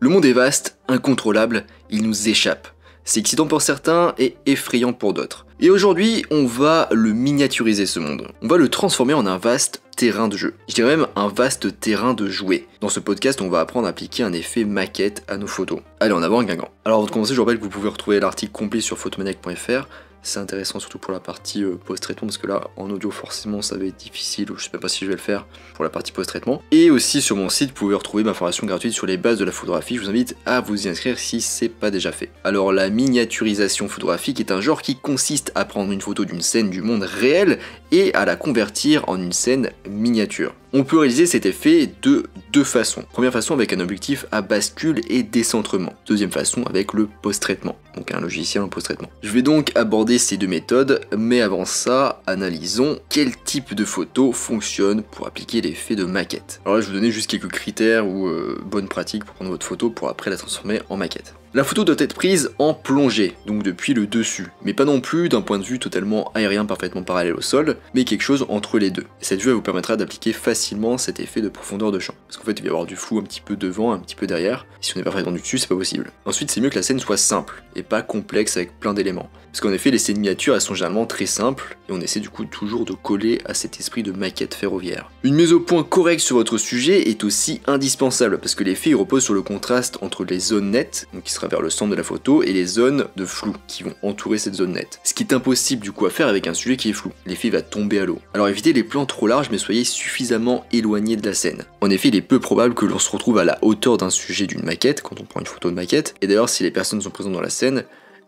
Le monde est vaste, incontrôlable, il nous échappe. C'est excitant pour certains et effrayant pour d'autres. Et aujourd'hui, on va le miniaturiser ce monde. On va le transformer en un vaste terrain de jeu. Je dirais même un vaste terrain de jouets. Dans ce podcast, on va apprendre à appliquer un effet maquette à nos photos. Allez, en avant, Guingamp. Alors avant de commencer, je vous rappelle que vous pouvez retrouver l'article complet sur photomaniac.fr. C'est intéressant surtout pour la partie post-traitement parce que là en audio forcément ça va être difficile, ou je sais même pas si je vais le faire pour la partie post-traitement. Et aussi sur mon site vous pouvez retrouver ma formation gratuite sur les bases de la photographie, je vous invite à vous y inscrire si c'est pas déjà fait. Alors la miniaturisation photographique est un genre qui consiste à prendre une photo d'une scène du monde réel et à la convertir en une scène miniature. On peut réaliser cet effet de deux façons. Première façon avec un objectif à bascule et décentrement. Deuxième façon avec le post-traitement, donc un logiciel en post-traitement. Je vais donc aborder ces deux méthodes, mais avant ça, analysons quel type de photo fonctionne pour appliquer l'effet de maquette. Alors là, je vais vous donner juste quelques critères ou bonnes pratiques pour prendre votre photo pour après la transformer en maquette. La photo doit être prise en plongée, donc depuis le dessus, mais pas non plus d'un point de vue totalement aérien parfaitement parallèle au sol, mais quelque chose entre les deux. Et cette vue elle vous permettra d'appliquer facilement cet effet de profondeur de champ, parce qu'en fait il va y avoir du flou un petit peu devant, un petit peu derrière, et si on n'est pas parfaitement du dessus c'est pas possible. Ensuite c'est mieux que la scène soit simple, et pas complexe avec plein d'éléments, parce qu'en effet les scènes miniatures elles sont généralement très simples, et on essaie du coup toujours de coller à cet esprit de maquette ferroviaire. Une mise au point correcte sur votre sujet est aussi indispensable, parce que l'effet il repose sur le contraste entre les zones nettes, donc qui sera vers le centre de la photo, et les zones de flou qui vont entourer cette zone nette. Ce qui est impossible du coup à faire avec un sujet qui est flou. L'effet va tomber à l'eau. Alors évitez les plans trop larges mais soyez suffisamment éloigné de la scène. En effet il est peu probable que l'on se retrouve à la hauteur d'un sujet d'une maquette quand on prend une photo de maquette, et d'ailleurs si les personnes sont présentes dans la scène,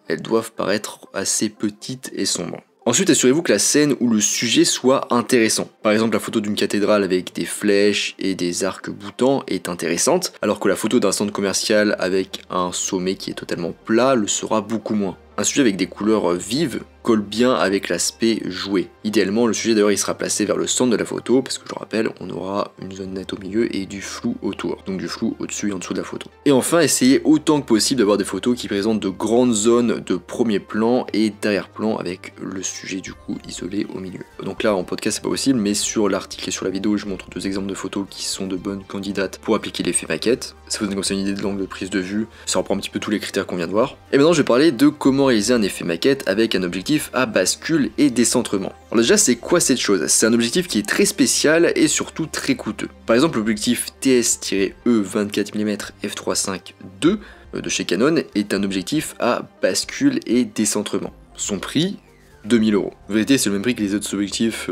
elles doivent paraître assez petites et sombres. Ensuite, assurez-vous que la scène ou le sujet soit intéressant. Par exemple, la photo d'une cathédrale avec des flèches et des arcs boutants est intéressante, alors que la photo d'un centre commercial avec un sommet qui est totalement plat le sera beaucoup moins. Un sujet avec des couleurs vives colle bien avec l'aspect joué. Idéalement, le sujet d'ailleurs il sera placé vers le centre de la photo, parce que je le rappelle, on aura une zone nette au milieu et du flou autour, donc du flou au-dessus et en dessous de la photo. Et enfin, essayez autant que possible d'avoir des photos qui présentent de grandes zones de premier plan et d'arrière-plan avec le sujet du coup isolé au milieu. Donc là en podcast c'est pas possible, mais sur l'article et sur la vidéo je montre deux exemples de photos qui sont de bonnes candidates pour appliquer l'effet maquette. Ça vous donne comme ça une idée de l'angle de prise de vue, ça reprend un petit peu tous les critères qu'on vient de voir. Et maintenant je vais parler de comment réaliser un effet maquette avec un objectif à bascule et décentrement. Alors déjà c'est quoi cette chose? C'est un objectif qui est très spécial et surtout très coûteux. Par exemple l'objectif TS-E 24 mm f3.5 II de chez Canon est un objectif à bascule et décentrement. Son prix 2000 €. En vérité, c'est le même prix que les autres objectifs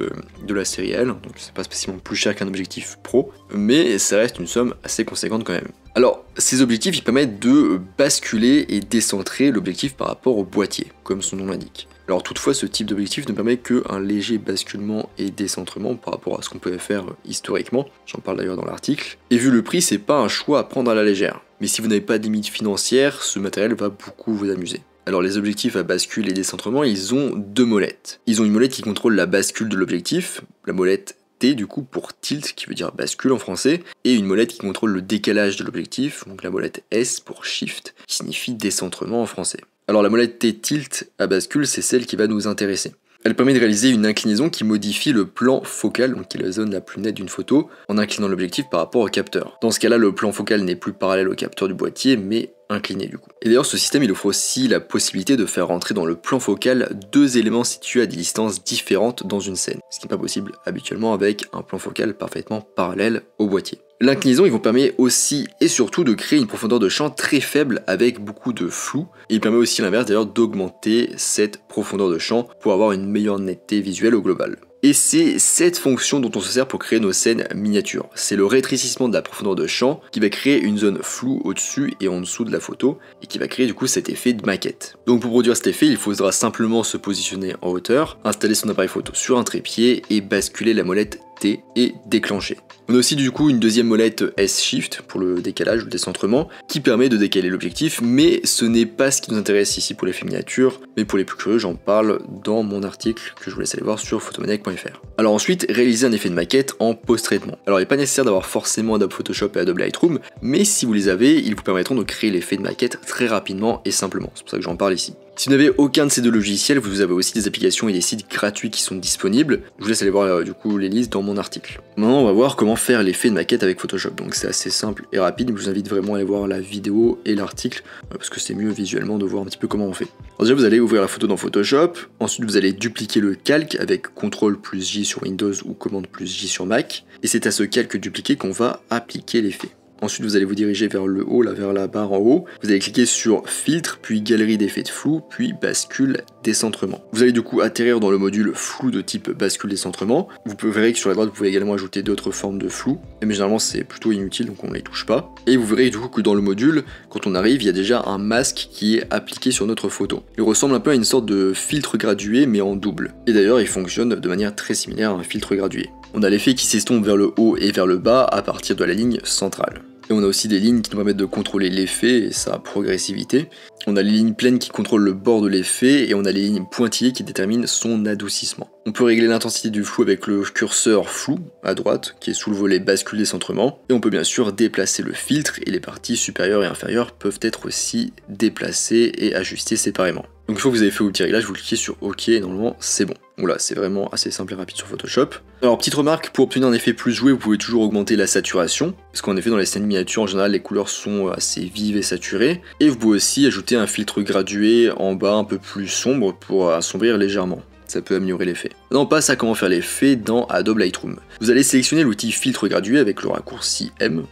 de la série L, donc c'est pas spécialement plus cher qu'un objectif pro, mais ça reste une somme assez conséquente quand même. Alors, ces objectifs, ils permettent de basculer et décentrer l'objectif par rapport au boîtier, comme son nom l'indique. Alors toutefois, ce type d'objectif ne permet qu'un léger basculement et décentrement par rapport à ce qu'on pouvait faire historiquement, j'en parle d'ailleurs dans l'article, et vu le prix, c'est pas un choix à prendre à la légère. Mais si vous n'avez pas de limite financière, ce matériel va beaucoup vous amuser. Alors les objectifs à bascule et décentrement, ils ont deux molettes. Ils ont une molette qui contrôle la bascule de l'objectif, la molette T du coup pour tilt qui veut dire bascule en français, et une molette qui contrôle le décalage de l'objectif, donc la molette S pour shift, qui signifie décentrement en français. Alors la molette T tilt à bascule, c'est celle qui va nous intéresser. Elle permet de réaliser une inclinaison qui modifie le plan focal, donc qui est la zone la plus nette d'une photo, en inclinant l'objectif par rapport au capteur. Dans ce cas-là, le plan focal n'est plus parallèle au capteur du boîtier, mais incliné du coup. Et d'ailleurs, ce système, il offre aussi la possibilité de faire rentrer dans le plan focal deux éléments situés à des distances différentes dans une scène, ce qui n'est pas possible habituellement avec un plan focal parfaitement parallèle au boîtier. L'inclinaison, il vous permet aussi et surtout de créer une profondeur de champ très faible avec beaucoup de flou. Et il permet aussi l'inverse d'ailleurs d'augmenter cette profondeur de champ pour avoir une meilleure netteté visuelle au global. Et c'est cette fonction dont on se sert pour créer nos scènes miniatures. C'est le rétrécissement de la profondeur de champ qui va créer une zone floue au-dessus et en dessous de la photo et qui va créer du coup cet effet de maquette. Donc pour produire cet effet, il faudra simplement se positionner en hauteur, installer son appareil photo sur un trépied et basculer la molette T et déclencher. On a aussi du coup une deuxième molette S-Shift pour le décalage ou le décentrement qui permet de décaler l'objectif, mais ce n'est pas ce qui nous intéresse ici pour l'effet miniature, mais pour les plus curieux j'en parle dans mon article que je vous laisse aller voir sur photomaniac.fr. Alors ensuite, réaliser un effet de maquette en post-traitement. Alors il n'est pas nécessaire d'avoir forcément Adobe Photoshop et Adobe Lightroom, mais si vous les avez, ils vous permettront de créer l'effet de maquette très rapidement et simplement, c'est pour ça que j'en parle ici. Si vous n'avez aucun de ces deux logiciels, vous avez aussi des applications et des sites gratuits qui sont disponibles. Je vous laisse aller voir du coup les listes dans mon article. Maintenant on va voir comment faire l'effet de maquette avec Photoshop. Donc c'est assez simple et rapide, je vous invite vraiment à aller voir la vidéo et l'article parce que c'est mieux visuellement de voir un petit peu comment on fait. Alors déjà vous allez ouvrir la photo dans Photoshop, ensuite vous allez dupliquer le calque avec CTRL plus J sur Windows ou commande plus J sur Mac, et c'est à ce calque dupliqué qu'on va appliquer l'effet. Ensuite vous allez vous diriger vers le haut, là vers la barre en haut, vous allez cliquer sur filtre, puis galerie d'effets de flou, puis bascule décentrement. Vous allez du coup atterrir dans le module flou de type bascule décentrement. Vous verrez que sur la droite vous pouvez également ajouter d'autres formes de flou, mais généralement c'est plutôt inutile donc on ne les touche pas. Et vous verrez du coup que dans le module, quand on arrive, il y a déjà un masque qui est appliqué sur notre photo. Il ressemble un peu à une sorte de filtre gradué mais en double. Et d'ailleurs il fonctionne de manière très similaire à un filtre gradué. On a l'effet qui s'estompe vers le haut et vers le bas à partir de la ligne centrale. Et on a aussi des lignes qui nous permettent de contrôler l'effet et sa progressivité. On a les lignes pleines qui contrôlent le bord de l'effet et on a les lignes pointillées qui déterminent son adoucissement. On peut régler l'intensité du flou avec le curseur flou à droite qui est sous le volet bascule décentrement. Et on peut bien sûr déplacer le filtre et les parties supérieures et inférieures peuvent être aussi déplacées et ajustées séparément. Donc une fois que vous avez fait vos petits réglages, vous cliquez sur OK et normalement c'est bon. Voilà, c'est vraiment assez simple et rapide sur Photoshop. Alors petite remarque, pour obtenir un effet plus joué, vous pouvez toujours augmenter la saturation, parce qu'en effet dans les scènes miniatures en général les couleurs sont assez vives et saturées. Et vous pouvez aussi ajouter un filtre gradué en bas un peu plus sombre pour assombrir légèrement. Ça peut améliorer l'effet. Maintenant on passe à comment faire l'effet dans Adobe Lightroom. Vous allez sélectionner l'outil filtre gradué avec le raccourci M,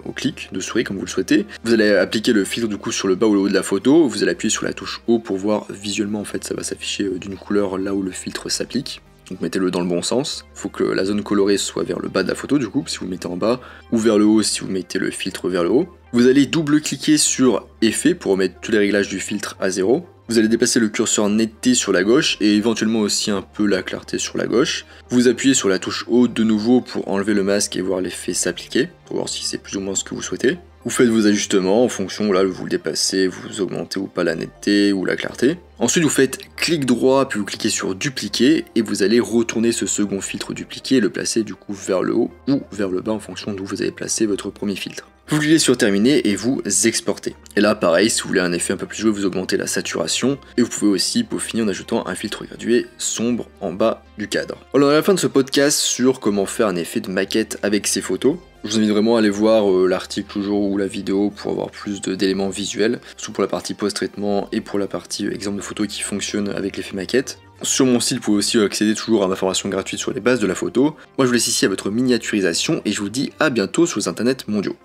au clic de souris comme vous le souhaitez. Vous allez appliquer le filtre du coup sur le bas ou le haut de la photo, vous allez appuyer sur la touche O pour voir visuellement en fait ça va s'afficher d'une couleur là où le filtre s'applique. Donc mettez-le dans le bon sens. Il faut que la zone colorée soit vers le bas de la photo du coup si vous le mettez en bas, ou vers le haut si vous mettez le filtre vers le haut. Vous allez double-cliquer sur Effet pour remettre tous les réglages du filtre à 0. Vous allez déplacer le curseur netteté sur la gauche et éventuellement aussi un peu la clarté sur la gauche. Vous appuyez sur la touche O de nouveau pour enlever le masque et voir l'effet s'appliquer, pour voir si c'est plus ou moins ce que vous souhaitez. Vous faites vos ajustements en fonction, là vous le déplacez, vous augmentez ou pas la netteté ou la clarté. Ensuite vous faites clic droit puis vous cliquez sur dupliquer et vous allez retourner ce second filtre dupliqué et le placer du coup vers le haut ou vers le bas en fonction d'où vous avez placé votre premier filtre. Vous cliquez sur terminer et vous exportez. Et là pareil, si vous voulez un effet un peu plus joué, vous augmentez la saturation et vous pouvez aussi peaufiner en ajoutant un filtre gradué sombre en bas du cadre. Alors à la fin de ce podcast sur comment faire un effet de maquette avec ces photos, je vous invite vraiment à aller voir l'article toujours ou la vidéo pour avoir plus d'éléments visuels, surtout pour la partie post-traitement et pour la partie exemple de photo qui fonctionne avec l'effet maquette. Sur mon site, vous pouvez aussi accéder toujours à ma formation gratuite sur les bases de la photo. Moi je vous laisse ici à votre miniaturisation et je vous dis à bientôt sur les internets mondiaux.